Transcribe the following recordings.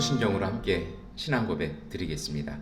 개도신경으로 함께 신앙고백 드리겠습니다.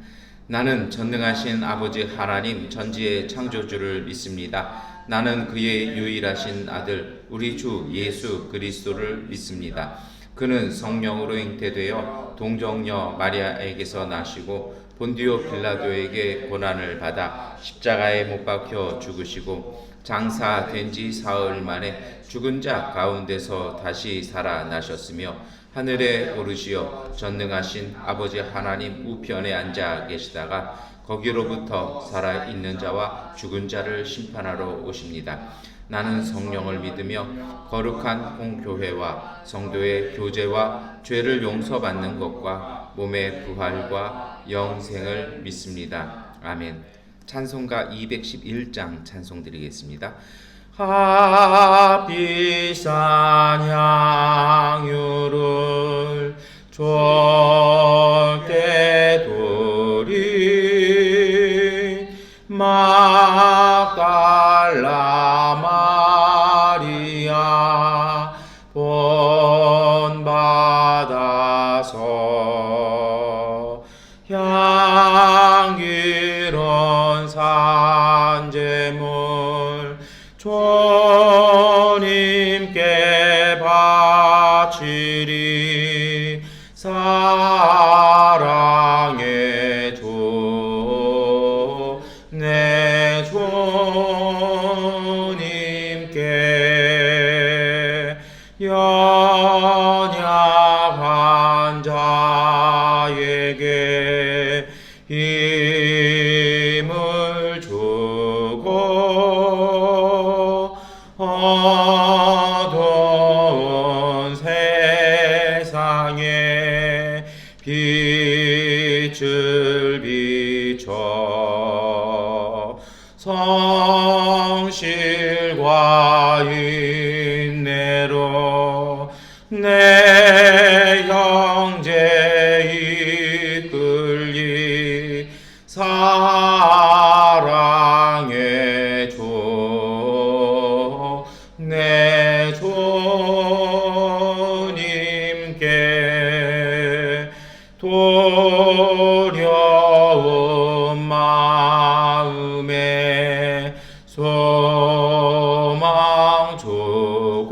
나는 전능하신 아버지 하나님 전지의 창조주를 믿습니다. 나는 그의 유일하신 아들 우리 주 예수 그리스도를 믿습니다. 그는 성령으로 잉태되어 동정녀 마리아에게서 나시고 본디오 빌라도에게 고난을 받아 십자가에 못 박혀 죽으시고 장사된 지 사흘 만에 죽은 자 가운데서 다시 살아나셨으며 하늘에 오르시어 전능하신 아버지 하나님 우편에 앉아 계시다가 거기로부터 살아있는 자와 죽은 자를 심판하러 오십니다. 나는 성령을 믿으며 거룩한 공교회와 성도의 교제와 죄를 용서받는 것과 몸의 부활과 영생을 믿습니다. 아멘. 찬송가 211장 찬송 드리겠습니다. 값비싼 향유를 좁게 돌이 막달라 마리아 본받아서 향기로운 산제물 주님께 바치리 사랑의 주 내 주님께 연약한 자에게 힘을 주고 어두운 세상에 빛을 비춰 성실과 인내로 내 형제 이끌리 사랑의 주 내 주님께 두려운 마음에 소망 주고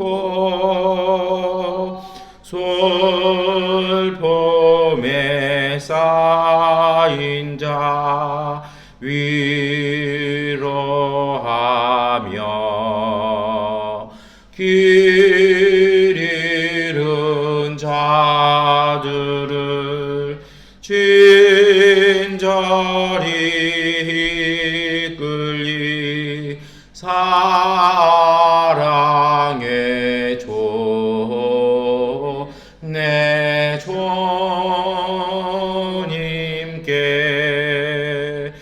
슬픔에 쌓인 자 위로하며 길 잃은 자들을 친절히 이끌리 사랑의 주 내 주님께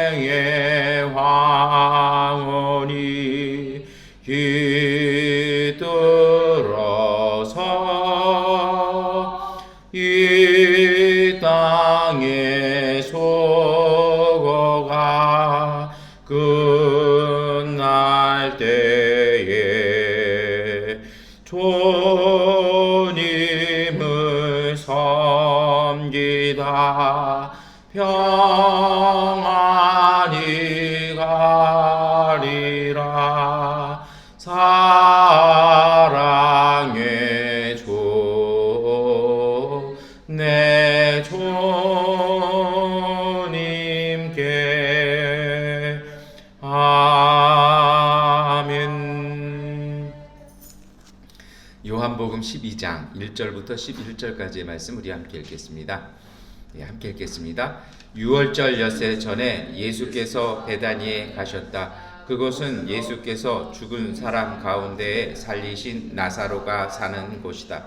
인생의 황혼이 깃들어서 이 땅에 속어가 끝날 때에 주님을 섬기다 평안히 가리라 사랑의 주 내 주님께 아멘. 요한복음 12장 1절부터 11절까지의 말씀 우리 함께 읽겠습니다. 함께 읽겠습니다. 6월절 엿새 전에 예수께서 베다니에 가셨다. 그곳은 예수께서 죽은 사람 가운데에 살리신 나사로가 사는 곳이다.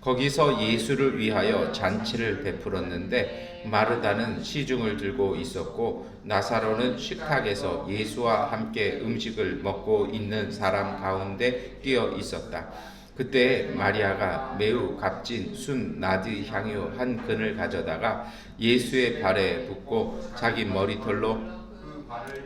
거기서 예수를 위하여 잔치를 베풀었는데 마르다는 시중을 들고 있었고 나사로는 식탁에서 예수와 함께 음식을 먹고 있는 사람 가운데 끼어 있었다. 그때 마리아가 매우 값진 순 나드 향유 한 근을 가져다가 예수의 발에 붓고 자기 머리털로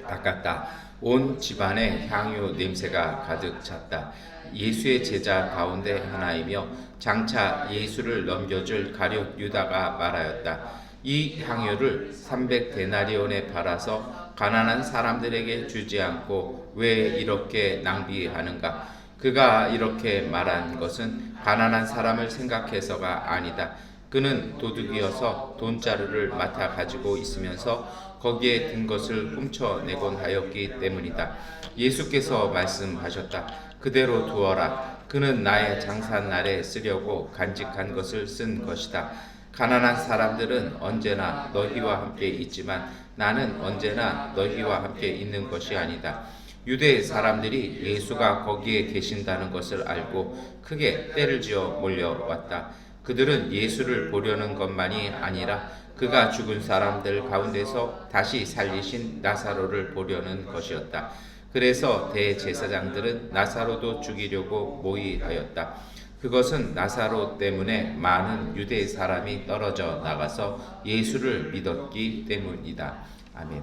닦았다. 온 집안에 향유 냄새가 가득 찼다. 예수의 제자 가운데 하나이며 장차 예수를 넘겨줄 가룟 유다가 말하였다. 이 향유를 300데나리온에 팔아서 가난한 사람들에게 주지 않고 왜 이렇게 낭비하는가? 그가 이렇게 말한 것은 가난한 사람을 생각해서가 아니다. 그는 도둑이어서 돈자루를 맡아 가지고 있으면서 거기에 든 것을 훔쳐내곤 하였기 때문이다. 예수께서 말씀하셨다. 그대로 두어라. 그는 나의 장사날에 쓰려고 간직한 것을 쓴 것이다. 가난한 사람들은 언제나 너희와 함께 있지만 나는 언제나 너희와 함께 있는 것이 아니다. 유대 사람들이 예수가 거기에 계신다는 것을 알고 크게 떼를 지어 몰려왔다. 그들은 예수를 보려는 것만이 아니라 그가 죽은 사람들 가운데서 다시 살리신 나사로를 보려는 것이었다. 그래서 대제사장들은 나사로도 죽이려고 모의하였다. 그것은 나사로 때문에 많은 유대 사람이 떨어져 나가서 예수를 믿었기 때문이다. 아멘.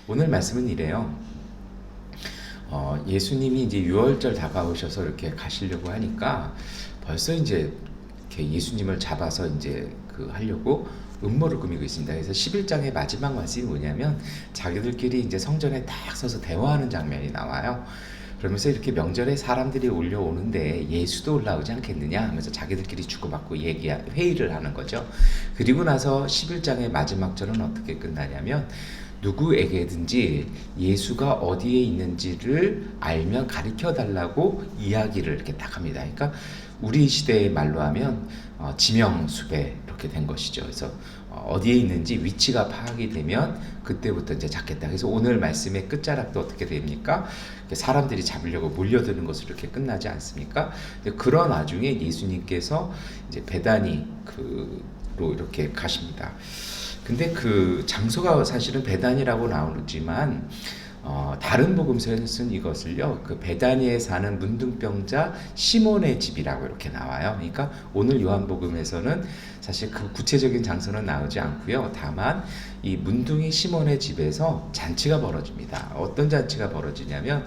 오늘 말씀은 이래요. 예수님이 이제 유월절 다가오셔서 이렇게 가시려고 하니까 벌써 이제 이렇게 예수님을 잡아서 이제 하려고 음모를 꾸미고 있습니다. 그래서 11장의 마지막 말씀이 뭐냐면 자기들끼리 이제 성전에 딱 서서 대화하는 장면이 나와요. 그러면서 이렇게 명절에 사람들이 올려오는데 예수도 올라오지 않겠느냐 하면서 자기들끼리 주고받고 회의를 하는 거죠. 그리고 나서 11장의 마지막 절은 어떻게 끝나냐면 누구에게든지 예수가 어디에 있는지를 알면 가르쳐 달라고 이야기를 이렇게 딱 합니다. 그러니까 우리 시대의 말로 하면 지명수배 이렇게 된 것이죠. 그래서 어디에 있는지 위치가 파악이 되면 그때부터 이제 잡겠다. 그래서 오늘 말씀의 끝자락도 어떻게 됩니까? 사람들이 잡으려고 몰려드는 것으로 이렇게 끝나지 않습니까? 그런 와중에 예수님께서 이제 베다니로 이렇게 가십니다. 근데 그 장소가 사실은 베다니라고 나오지만 다른 복음서에서는 이것을요, 그 베다니에 사는 문둥병자 시몬의 집이라고 이렇게 나와요. 그러니까 오늘 요한복음에서는 사실 그 구체적인 장소는 나오지 않고요. 다만 이 문둥이 시몬의 집에서 잔치가 벌어집니다. 어떤 잔치가 벌어지냐면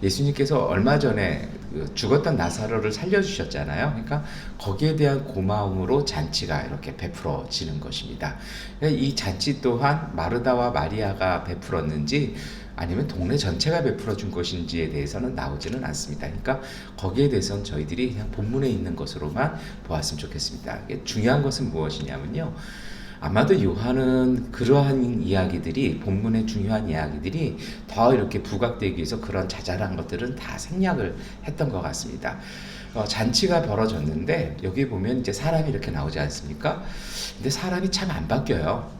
예수님께서 얼마 전에 죽었던 나사로를 살려주셨잖아요. 그러니까 거기에 대한 고마움으로 잔치가 이렇게 베풀어지는 것입니다. 이 잔치 또한 마르다와 마리아가 베풀었는지 아니면 동네 전체가 베풀어 준 것인지에 대해서는 나오지는 않습니다. 그러니까 거기에 대해서는 저희들이 그냥 본문에 있는 것으로만 보았으면 좋겠습니다. 중요한 것은 무엇이냐면요. 아마도 요한은 그러한 이야기들이, 본문의 중요한 이야기들이 더 이렇게 부각되기 위해서 그런 자잘한 것들은 다 생략을 했던 것 같습니다. 잔치가 벌어졌는데 여기 보면 이제 사람이 이렇게 나오지 않습니까? 근데 사람이 참 안 바뀌어요.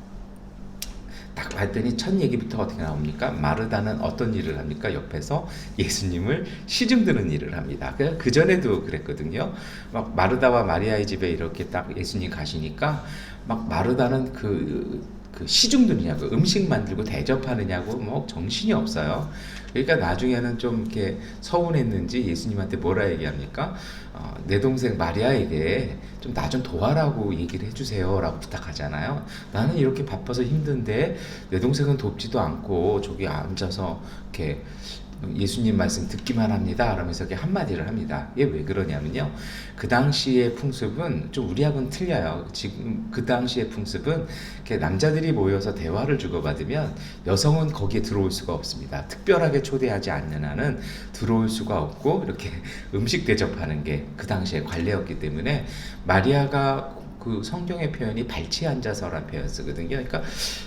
딱 봤더니 첫 얘기부터 어떻게 나옵니까? 마르다는 어떤 일을 합니까? 옆에서 예수님을 시중드는 일을 합니다. 그 전에도 그랬거든요. 막 마르다와 마리아의 집에 이렇게 딱 예수님 가시니까 막 마르다는 그 시중드느냐고, 음식 만들고 대접하느냐고 뭐 정신이 없어요. 그러니까 나중에는 좀 이렇게 서운했는지 예수님한테 뭐라 얘기합니까? 내 동생 마리아에게 좀 나 좀 도와라고 얘기를 해주세요 라고 부탁하잖아요. 나는 이렇게 바빠서 힘든데 내 동생은 돕지도 않고 저기 앉아서 이렇게 예수님 말씀 듣기만 합니다. 그러면서 이렇게 한마디를 합니다. 이게 왜 그러냐면요. 그 당시의 풍습은 좀 우리하고는 틀려요. 지금 그 당시의 풍습은 이렇게 남자들이 모여서 대화를 주고받으면 여성은 거기에 들어올 수가 없습니다. 특별하게 초대하지 않는 한은 들어올 수가 없고 이렇게 음식 대접하는 게 그 당시의 관례였기 때문에 마리아가 그 성경의 표현이 발치에 앉아서라는 표현 쓰거든요. 그러니까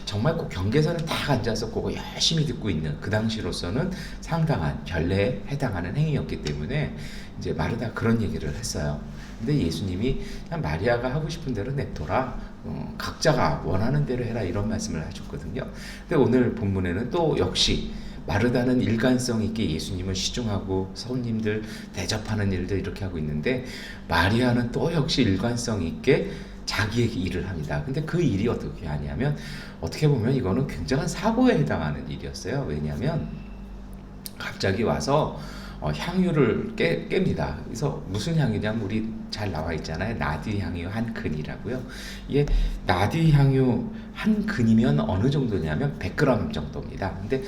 정말 꼭 경계선을 딱 앉아서 그거 열심히 듣고 있는 그 당시로서는 상당한 결례에 해당하는 행위였기 때문에 이제 마르다 그런 얘기를 했어요. 근데 예수님이 그냥 마리아가 하고 싶은 대로 냅둬라. 각자가 원하는 대로 해라 이런 말씀을 하셨거든요. 근데 오늘 본문에는 또 역시 마르다는 일관성 있게 예수님을 시중하고 손님들 대접하는 일들 이렇게 하고 있는데 마리아는 또 역시 일관성 있게 자기의 일을 합니다. 근데 그 일이 어떻게 하냐면 어떻게 보면 이거는 굉장한 사고에 해당하는 일이었어요. 왜냐하면 갑자기 와서 향유를 깹니다. 그래서 무슨 향이냐면 우리 잘 나와 있잖아요. 나디 향유 한 큰이라고요. 이게 나디 향유 한 근이면 어느 정도냐면 100g 정도입니다. 근데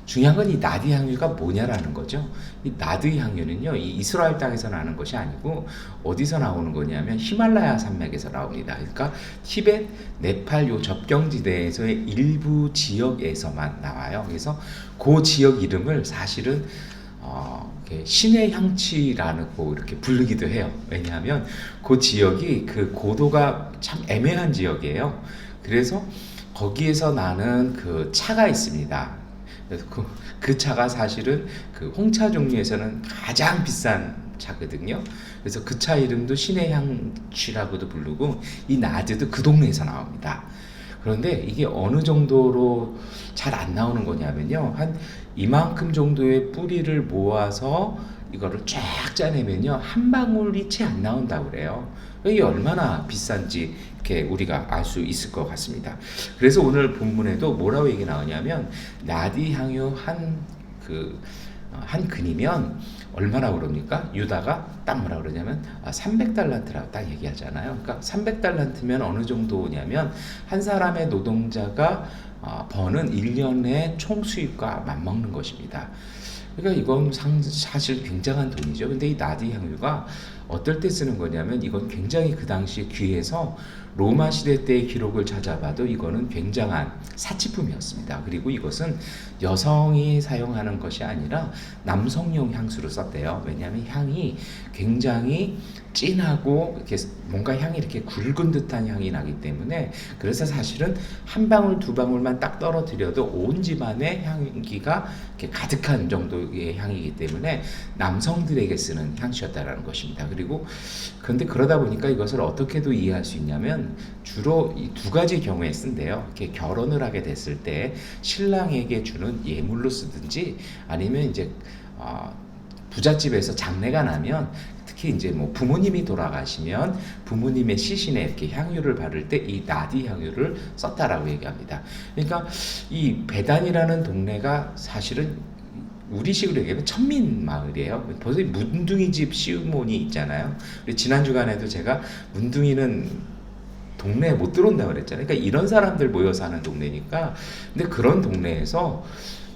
중요한 건 이 나드 향유가 뭐냐라는 거죠. 이 나드 향유는요, 이 이스라엘 땅에서 나는 것이 아니고 어디서 나오는 거냐면 히말라야 산맥에서 나옵니다. 그러니까 티벳, 네팔 요 접경지대에서의 일부 지역에서만 나와요. 그래서 그 지역 이름을 사실은 신의 향취라고 이렇게 부르기도 해요. 왜냐하면 그 지역이 그 고도가 참 애매한 지역이에요. 그래서 거기에서 나는 그 차가 있습니다. 그래서 그 차가 사실은 그 홍차 종류에서는 가장 비싼 차거든요. 그래서 그 차 이름도 신의 향취라고도 부르고 이 나드도 그 동네에서 나옵니다. 그런데 이게 어느 정도로 잘 안 나오는 거냐면요. 한 이만큼 정도의 뿌리를 모아서 이거를 쫙 짜내면요. 한 방울이 채 안 나온다고 그래요. 이게 얼마나 비싼지 이렇게 우리가 알 수 있을 것 같습니다. 그래서 오늘 본문에도 뭐라고 얘기 나오냐면 나디 향유 한 근이면 얼마나 그럽니까? 유다가 딱 뭐라 그러냐면 300달란트라고 딱 얘기하잖아요. 그러니까 300달란트면 어느 정도냐면 한 사람의 노동자가 버는 1년의 총 수입과 맞먹는 것입니다. 그러니까 이건 사실 굉장한 돈이죠. 근데 이 나디 향유가 어떨 때 쓰는 거냐면 이건 굉장히 그 당시에 귀해서 로마 시대 때의 기록을 찾아봐도 이거는 굉장한 사치품이었습니다. 그리고 이것은 여성이 사용하는 것이 아니라 남성용 향수로 썼대요. 왜냐하면 향이 굉장히 진하고 이렇게 뭔가 향이 이렇게 굵은 듯한 향이 나기 때문에 그래서 사실은 한 방울 두 방울만 딱 떨어뜨려도 온 집안의 향기가 이렇게 가득한 정도의 향이기 때문에 남성들에게 쓰는 향수였다라는 것입니다. 그리고 그런데 그러다 보니까 이것을 어떻게도 이해할 수 있냐면 주로 이 두 가지 경우에 쓴대요. 이렇게 결혼을 하게 됐을 때 신랑에게 주는 예물로 쓰든지 아니면 이제 부잣집에서 장례가 나면 특히 이제 뭐 부모님이 돌아가시면 부모님의 시신에 이렇게 향유를 바를 때 이 나디 향유를 썼다라고 얘기합니다. 그러니까 이 베단이라는 동네가 사실은 우리식으로 얘기하면 천민 마을이에요. 벌써 문둥이 집 시우몬이 있잖아요. 지난 주간에도 제가 문둥이는 동네에 못 들어온다고 그랬잖아요. 그러니까 이런 사람들 모여 사는 동네니까. 근데 그런 동네에서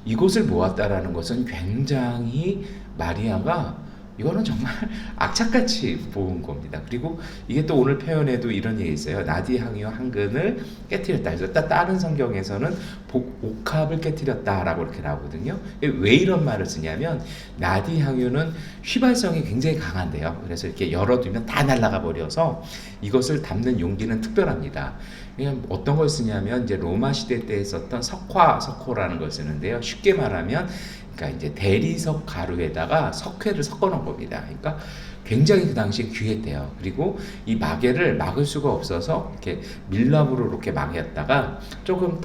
이곳을 모았다라는 것은 굉장히 마리아가 이거는 정말 악착같이 모은 겁니다. 그리고 이게 또 오늘 표현에도 이런 얘기 있어요. 나디 향유 한 근을 깨뜨렸다. 그래서 다른 성경에서는 옥합을 깨뜨렸다라고 이렇게 나오거든요. 왜 이런 말을 쓰냐면 나디 향유는 휘발성이 굉장히 강한데요. 그래서 이렇게 열어두면 다 날아가 버려서 이것을 담는 용기는 특별합니다. 그냥 어떤 걸 쓰냐면 이제 로마 시대 때 썼던 석호라는 걸 쓰는데요. 쉽게 말하면 그러니까 이제 대리석 가루에다가 석회를 섞어 놓은 겁니다. 그러니까 굉장히 그 당시에 귀했대요. 그리고 이 마개를 막을 수가 없어서 이렇게 밀랍으로 이렇게 막였다가 조금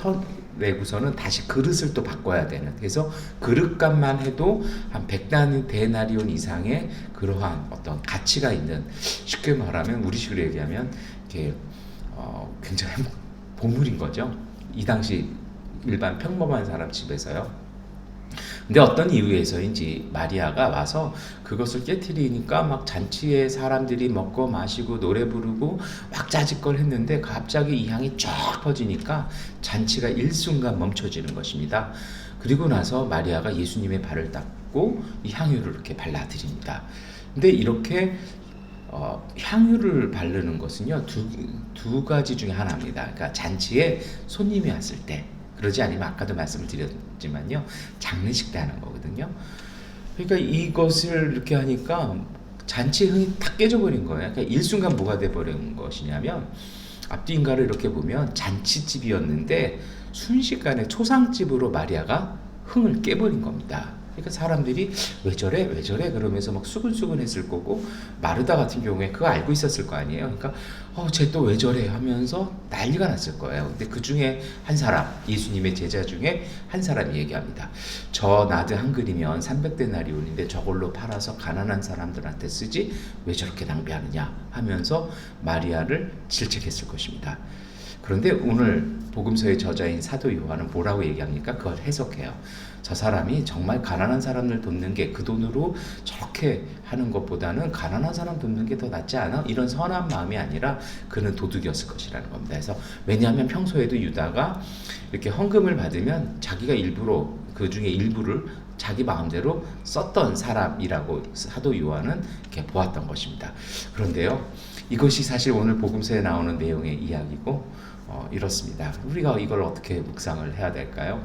내고서는 다시 그릇을 또 바꿔야 되는. 그래서 그릇값만 해도 한 100데나리온 이상의 그러한 어떤 가치가 있는, 쉽게 말하면 우리식으로 얘기하면 이렇게 굉장히 보물인 거죠. 이 당시 일반 평범한 사람 집에서요. 근데 어떤 이유에서인지 마리아가 와서 그것을 깨트리니까 막 잔치에 사람들이 먹고 마시고 노래 부르고 막 짜짓걸 했는데 갑자기 이 향이 쫙 퍼지니까 잔치가 일순간 멈춰지는 것입니다. 그리고 나서 마리아가 예수님의 발을 닦고 이 향유를 이렇게 발라드립니다. 근데 이렇게 향유를 바르는 것은요 두 가지 중에 하나입니다. 그러니까 잔치에 손님이 왔을 때, 그러지 않으면 아까도 말씀을 드렸지만요 장례식 때 하는 거거든요. 그러니까 이것을 이렇게 하니까 잔치 흥이 탁 깨져버린 거예요. 그러니까 일순간 뭐가 돼버린 것이냐면 앞뒤 인가를 이렇게 보면 잔치집이었는데 순식간에 초상집으로 마리아가 흥을 깨버린 겁니다. 그러니까 사람들이 왜 저래 그러면서 막 수근수근 했을 거고, 마르다 같은 경우에 그거 알고 있었을 거 아니에요. 그러니까 쟤 또 왜 저래 하면서 난리가 났을 거예요. 근데 그 중에 한 사람, 예수님의 제자 중에 한 사람이 얘기합니다. 저 나드 한 그리면 300데나리온인데 저걸로 팔아서 가난한 사람들한테 쓰지 왜 저렇게 낭비하느냐 하면서 마리아를 질책했을 것입니다. 그런데 오늘 복음서의 저자인 사도 요한은 뭐라고 얘기합니까? 그걸 해석해요. 저 사람이 정말 가난한 사람을 돕는 게 그 돈으로 저렇게 하는 것보다는 가난한 사람 돕는 게 더 낫지 않아? 이런 선한 마음이 아니라 그는 도둑이었을 것이라는 겁니다. 그래서 왜냐하면 평소에도 유다가 이렇게 헌금을 받으면 자기가 일부러 그 중에 일부를 자기 마음대로 썼던 사람이라고 사도 요한은 이렇게 보았던 것입니다. 그런데요, 이것이 사실 오늘 복음서에 나오는 내용의 이야기고 이렇습니다. 우리가 이걸 어떻게 묵상을 해야 될까요?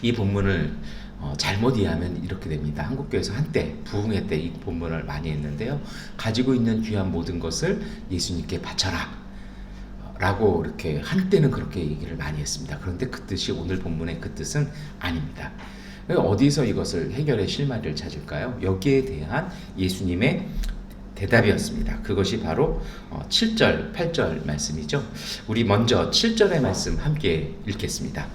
이 본문을 잘못 이해하면 이렇게 됩니다. 한국교회에서 한때 부흥회 때 이 본문을 많이 했는데요, 가지고 있는 귀한 모든 것을 예수님께 바쳐라 라고 이렇게 한때는 그렇게 얘기를 많이 했습니다. 그런데 그 뜻이 오늘 본문의 그 뜻은 아닙니다. 어디서 이것을 해결의 실마리를 찾을까요? 여기에 대한 예수님의 대답이었습니다. 그것이 바로 7절, 8절 말씀이죠. 우리 먼저 7절의 말씀 함께 읽겠습니다.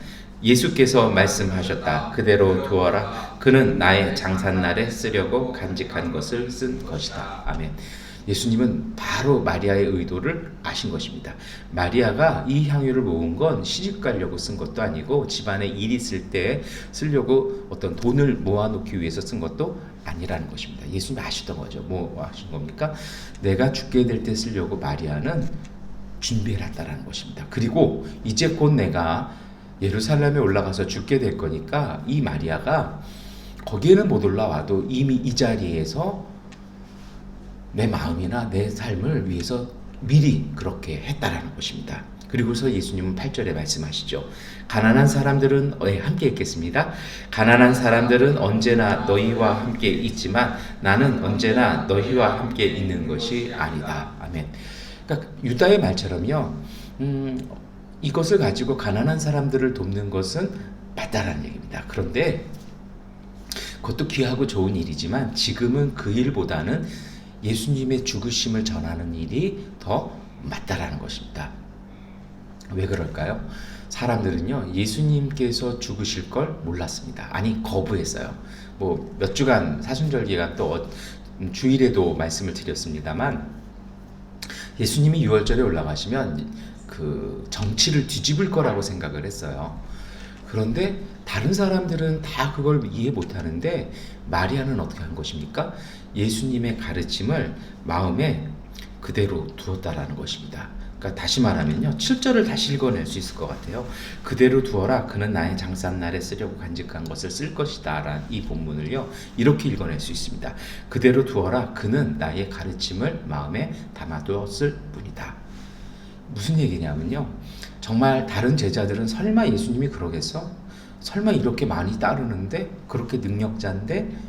예수께서 말씀하셨다. 그대로 두어라. 그는 나의 장산날에 쓰려고 간직한 것을 쓴 것이다. 아멘. 예수님은 바로 마리아의 의도를 아신 것입니다. 마리아가 이 향유를 모은 건 시집 가려고 쓴 것도 아니고 집안에 일 있을 때 쓰려고 어떤 돈을 모아놓기 위해서 쓴 것도 아니라는 것입니다. 예수님이 아시던 거죠. 뭐 하신 겁니까? 내가 죽게 될 때 쓰려고 마리아는 준비해놨다라는 것입니다. 그리고 이제 곧 내가 예루살렘에 올라가서 죽게 될 거니까 이 마리아가 거기에는 못 올라와도 이미 이 자리에서 내 마음이나 내 삶을 위해서 미리 그렇게 했다라는 것입니다. 그리고서 예수님은 8절에 말씀하시죠. 가난한 사람들은 함께 읽겠습니다. 가난한 사람들은 언제나 너희와 함께 있지만 나는 언제나 너희와 함께 있는 것이 아니다. 아멘. 그러니까 유다의 말처럼요, 이것을 가지고 가난한 사람들을 돕는 것은 맞다라는 얘기입니다. 그런데 그것도 귀하고 좋은 일이지만 지금은 그 일보다는 예수님의 죽으심을 전하는 일이 더 맞다라는 것입니다. 왜 그럴까요? 사람들은요, 예수님께서 죽으실 걸 몰랐습니다. 아니, 거부했어요. 뭐 몇 주간 사순절 기간 또 주일에도 말씀을 드렸습니다만, 예수님이 6월절에 올라가시면 그 정치를 뒤집을 거라고 생각을 했어요. 그런데 다른 사람들은 다 그걸 이해 못하는데 마리아는 어떻게 한 것입니까? 예수님의 가르침을 마음에 그대로 두었다라는 것입니다. 그러니까 다시 말하면요, 7절을 다시 읽어낼 수 있을 것 같아요. 그대로 두어라. 그는 나의 장산날에 쓰려고 간직한 것을 쓸 것이다 라는 이 본문을요, 이렇게 읽어낼 수 있습니다. 그대로 두어라. 그는 나의 가르침을 마음에 담아두었을 뿐이다. 무슨 얘기냐면요, 정말 다른 제자들은 설마 예수님이 그러겠어? 설마 이렇게 많이 따르는데, 그렇게 능력자인데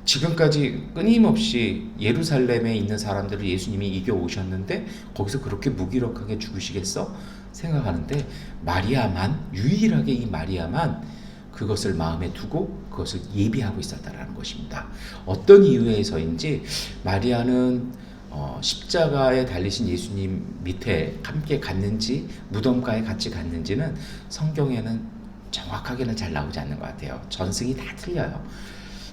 지금까지 끊임없이 예루살렘에 있는 사람들을 예수님이 이겨오셨는데 거기서 그렇게 무기력하게 죽으시겠어? 생각하는데 마리아만, 유일하게 이 마리아만 그것을 마음에 두고 그것을 예비하고 있었다라는 것입니다. 어떤 이유에서인지 마리아는 십자가에 달리신 예수님 밑에 함께 갔는지 무덤가에 같이 갔는지는 성경에는 정확하게는 잘 나오지 않는 것 같아요. 전승이 다 틀려요.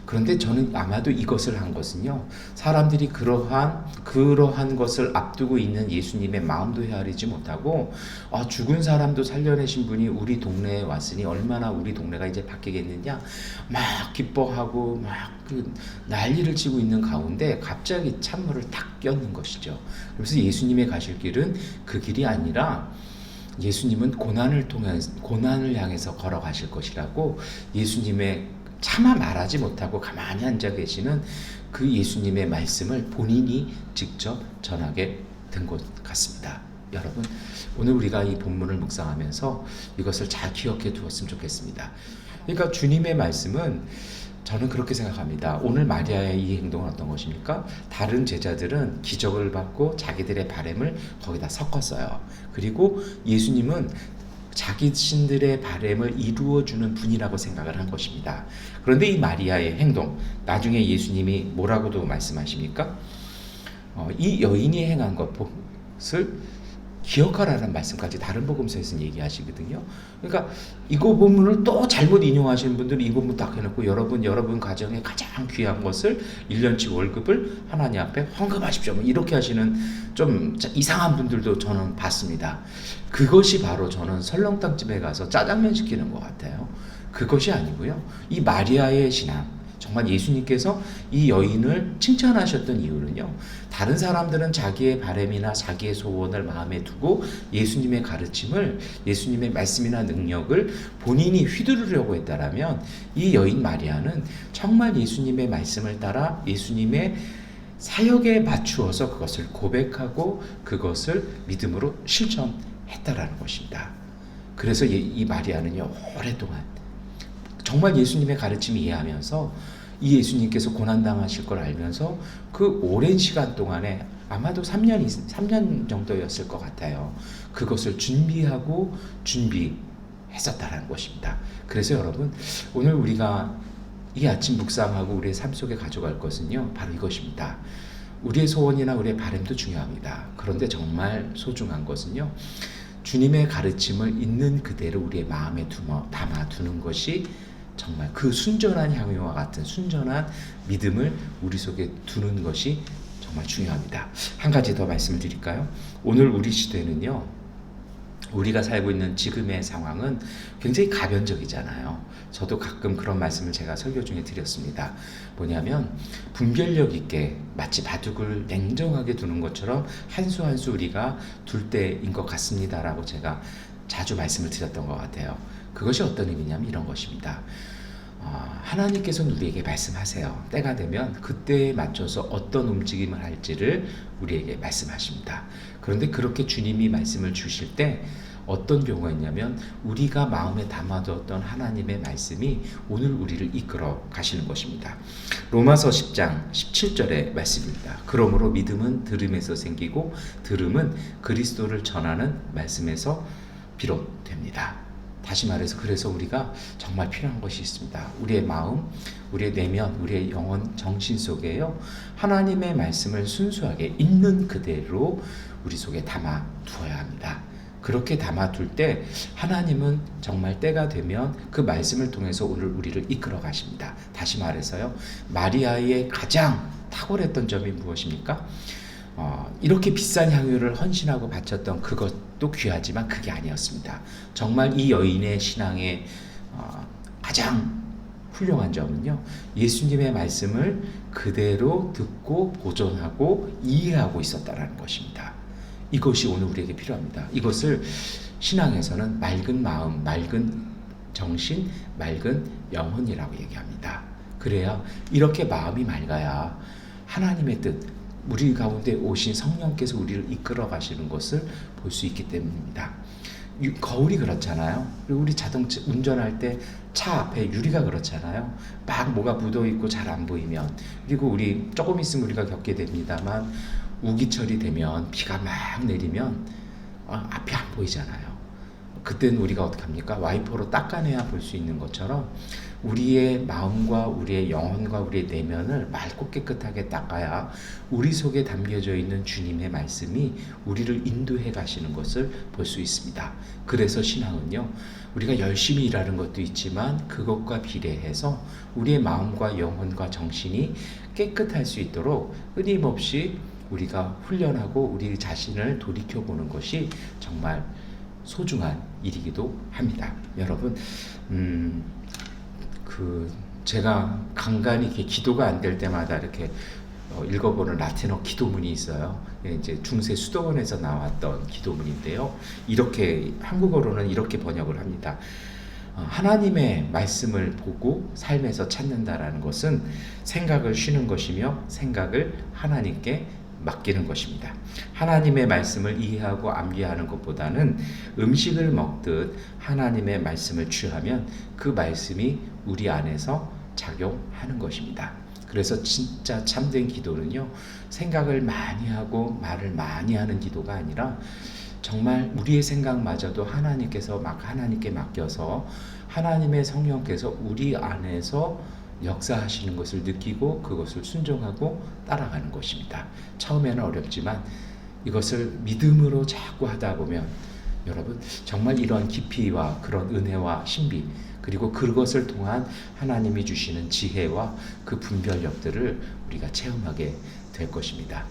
그런데 저는 아마도 이것을 한 것은요, 사람들이 그러한 것을 앞두고 있는 예수님의 마음도 헤아리지 못하고, 죽은 사람도 살려내신 분이 우리 동네에 왔으니 얼마나 우리 동네가 이제 바뀌겠느냐, 막 기뻐하고 막 난리를 치고 있는 가운데 갑자기 찬물을 탁 꼈는 것이죠. 그래서 예수님의 가실 길은 그 길이 아니라 예수님은 고난을 향해서 걸어가실 것이라고, 예수님의 차마 말하지 못하고 가만히 앉아 계시는 그 예수님의 말씀을 본인이 직접 전하게 된 것 같습니다. 여러분, 오늘 우리가 이 본문을 묵상하면서 이것을 잘 기억해 두었으면 좋겠습니다. 그러니까 주님의 말씀은, 저는 그렇게 생각합니다. 오늘 마리아의 이 행동은 어떤 것입니까? 다른 제자들은 기적을 받고 자기들의 바램을 거기다 섞었어요. 그리고 예수님은 자기 신들의 바램을 이루어주는 분이라고 생각을 한 것입니다. 그런데 이 마리아의 행동, 나중에 예수님이 뭐라고도 말씀하십니까? 이 여인이 행한 것을 기억하라는 말씀까지 다른 복음서에서는 얘기하시거든요. 그러니까 이거 본문을 또 잘못 인용하시는 분들은 이 본문 딱 해놓고 여러분 가정에 가장 귀한 것을 1년치 월급을 하나님 앞에 헌금하십시오, 이렇게 하시는 좀 이상한 분들도 저는 봤습니다. 그것이 바로 저는 설렁탕집에 가서 짜장면 시키는 것 같아요. 그것이 아니고요, 이 마리아의 신앙, 정말 예수님께서 이 여인을 칭찬하셨던 이유는요, 다른 사람들은 자기의 바람이나 자기의 소원을 마음에 두고 예수님의 가르침을, 예수님의 말씀이나 능력을 본인이 휘두르려고 했다라면, 이 여인 마리아는 정말 예수님의 말씀을 따라 예수님의 사역에 맞추어서 그것을 고백하고 그것을 믿음으로 실천했다라는 것입니다. 그래서 이 마리아는요, 오랫동안 정말 예수님의 가르침을 이해하면서, 이 예수님께서 고난당하실 걸 알면서 그 오랜 시간 동안에 아마도 3년 정도였을 것 같아요. 그것을 준비했었다라는 것입니다. 그래서 여러분, 오늘 우리가 이 아침 묵상하고 우리의 삶 속에 가져갈 것은요, 바로 이것입니다. 우리의 소원이나 우리의 바람도 중요합니다. 그런데 정말 소중한 것은요, 주님의 가르침을 있는 그대로 우리의 마음에 담아두는 것이 정말 그 순전한 향유와 같은 순전한 믿음을 우리 속에 두는 것이 정말 중요합니다. 한 가지 더 말씀을 드릴까요? 오늘 우리 시대는요, 우리가 살고 있는 지금의 상황은 굉장히 가변적이잖아요. 저도 가끔 그런 말씀을 제가 설교 중에 드렸습니다. 뭐냐면 분별력 있게 마치 바둑을 냉정하게 두는 것처럼 한 수 한 수 우리가 둘 때인 것 같습니다라고 제가 자주 말씀을 드렸던 것 같아요. 그것이 어떤 의미냐면 이런 것입니다. 하나님께서는 우리에게 말씀하세요. 때가 되면 그때에 맞춰서 어떤 움직임을 할지를 우리에게 말씀하십니다. 그런데 그렇게 주님이 말씀을 주실 때 어떤 경우가 있냐면, 우리가 마음에 담아두었던 하나님의 말씀이 오늘 우리를 이끌어 가시는 것입니다. 로마서 10장 17절의 말씀입니다. 그러므로 믿음은 들음에서 생기고 들음은 그리스도를 전하는 말씀에서 비롯됩니다. 다시 말해서, 그래서 우리가 정말 필요한 것이 있습니다. 우리의 마음, 우리의 내면, 우리의 영혼, 정신 속에요, 하나님의 말씀을 순수하게 있는 그대로 우리 속에 담아 두어야 합니다. 그렇게 담아둘 때 하나님은 정말 때가 되면 그 말씀을 통해서 오늘 우리를 이끌어 가십니다. 다시 말해서요, 마리아의 가장 탁월했던 점이 무엇입니까? 이렇게 비싼 향유를 헌신하고 바쳤던 그것도 귀하지만 그게 아니었습니다. 정말 이 여인의 신앙의 가장 훌륭한 점은요, 예수님의 말씀을 그대로 듣고 보존하고 이해하고 있었다라는 것입니다. 이것이 오늘 우리에게 필요합니다. 이것을 신앙에서는 맑은 마음, 맑은 정신, 맑은 영혼이라고 얘기합니다. 그래야, 이렇게 마음이 맑아야 하나님의 뜻, 우리 가운데 오신 성령께서 우리를 이끌어 가시는 것을 볼 수 있기 때문입니다. 거울이 그렇잖아요. 그리고 우리 자동차 운전할 때 차 앞에 유리가 그렇잖아요. 막 뭐가 묻어 있고 잘 안 보이면, 그리고 우리 조금 있으면 우리가 겪게 됩니다만, 우기철이 되면 비가 막 내리면 앞이 안 보이잖아요. 그때는 우리가 어떻게 합니까? 와이퍼로 닦아내야 볼 수 있는 것처럼 우리의 마음과 우리의 영혼과 우리의 내면을 맑고 깨끗하게 닦아야 우리 속에 담겨져 있는 주님의 말씀이 우리를 인도해 가시는 것을 볼 수 있습니다. 그래서 신앙은요, 우리가 열심히 일하는 것도 있지만 그것과 비례해서 우리의 마음과 영혼과 정신이 깨끗할 수 있도록 끊임없이 우리가 훈련하고 우리 자신을 돌이켜보는 것이 정말 소중한 일이기도 합니다. 여러분, 제가 간간히 이렇게 기도가 안 될 때마다 이렇게 읽어보는 라틴어 기도문이 있어요. 이제 중세 수도원에서 나왔던 기도문인데요. 이렇게 한국어로는 이렇게 번역을 합니다. 하나님의 말씀을 보고 삶에서 찾는다라는 것은 생각을 쉬는 것이며 생각을 하나님께 맡기는 것입니다. 하나님의 말씀을 이해하고 암기하는 것보다는 음식을 먹듯 하나님의 말씀을 취하면 그 말씀이 우리 안에서 작용하는 것입니다. 그래서 진짜 참된 기도는요, 생각을 많이 하고 말을 많이 하는 기도가 아니라 정말 우리의 생각마저도 하나님께 맡겨서 하나님의 성령께서 우리 안에서 역사하시는 것을 느끼고 그것을 순종하고 따라가는 것입니다. 처음에는 어렵지만 이것을 믿음으로 자꾸 하다 보면 여러분, 정말 이러한 깊이와 그런 은혜와 신비, 그리고 그것을 통한 하나님이 주시는 지혜와 그 분별력들을 우리가 체험하게 될 것입니다.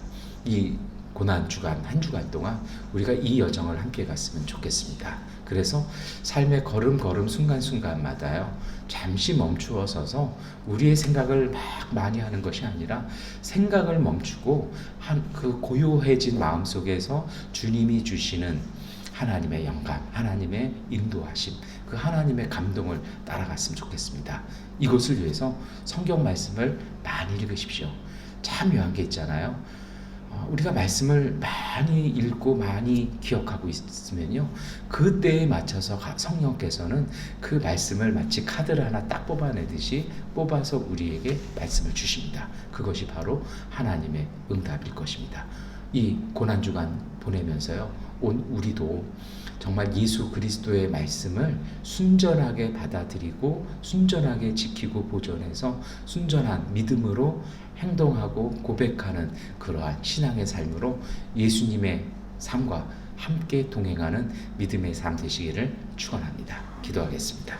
이 고난 주간, 한 주간 동안 우리가 이 여정을 함께 갔으면 좋겠습니다. 그래서 삶의 걸음걸음 순간순간마다요, 잠시 멈추어 서서 우리의 생각을 막 많이 하는 것이 아니라 생각을 멈추고 그 고요해진 마음 속에서 주님이 주시는 하나님의 영감, 하나님의 인도하심, 그 하나님의 감동을 따라갔으면 좋겠습니다. 이것을 위해서 성경 말씀을 많이 읽으십시오. 참 묘한 게 있잖아요. 우리가 말씀을 많이 읽고 많이 기억하고 있으면요, 그때에 맞춰서 성령께서는 그 말씀을 마치 카드를 하나 딱 뽑아내듯이 뽑아서 우리에게 말씀을 주십니다. 그것이 바로 하나님의 응답일 것입니다. 이 고난주간 보내면서요, 우리도 정말 예수 그리스도의 말씀을 순전하게 받아들이고 순전하게 지키고 보존해서 순전한 믿음으로 행동하고 고백하는 그러한 신앙의 삶으로 예수님의 삶과 함께 동행하는 믿음의 삶 되시기를 축원합니다. 기도하겠습니다.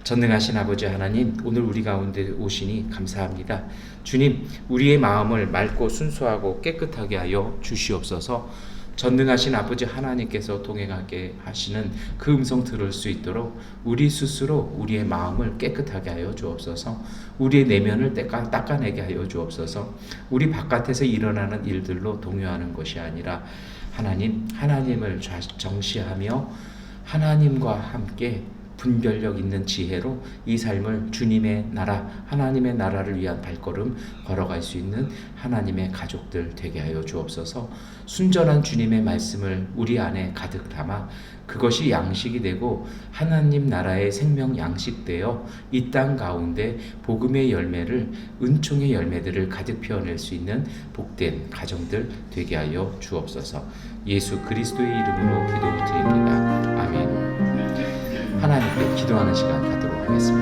전능하신 아버지 하나님, 오늘 우리 가운데 오시니 감사합니다. 주님, 우리의 마음을 맑고 순수하고 깨끗하게 하여 주시옵소서. 전능하신 아버지 하나님께서 동행하게 하시는 그 음성 들을 수 있도록 우리 스스로 우리의 마음을 깨끗하게 하여 주옵소서. 우리의 내면을 닦아내게 하여 주옵소서. 우리 바깥에서 일어나는 일들로 동요하는 것이 아니라 하나님을 정시하며 하나님과 함께 분별력 있는 지혜로 이 삶을 주님의 나라, 하나님의 나라를 위한 발걸음 걸어갈 수 있는 하나님의 가족들 되게 하여 주옵소서. 순전한 주님의 말씀을 우리 안에 가득 담아 그것이 양식이 되고 하나님 나라의 생명 양식되어 이 땅 가운데 복음의 열매를, 은총의 열매들을 가득 피워낼 수 있는 복된 가정들 되게 하여 주옵소서. 예수 그리스도의 이름으로 기도드립니다. 아멘. 하나님께 기도하는 시간 갖도록 하겠습니다.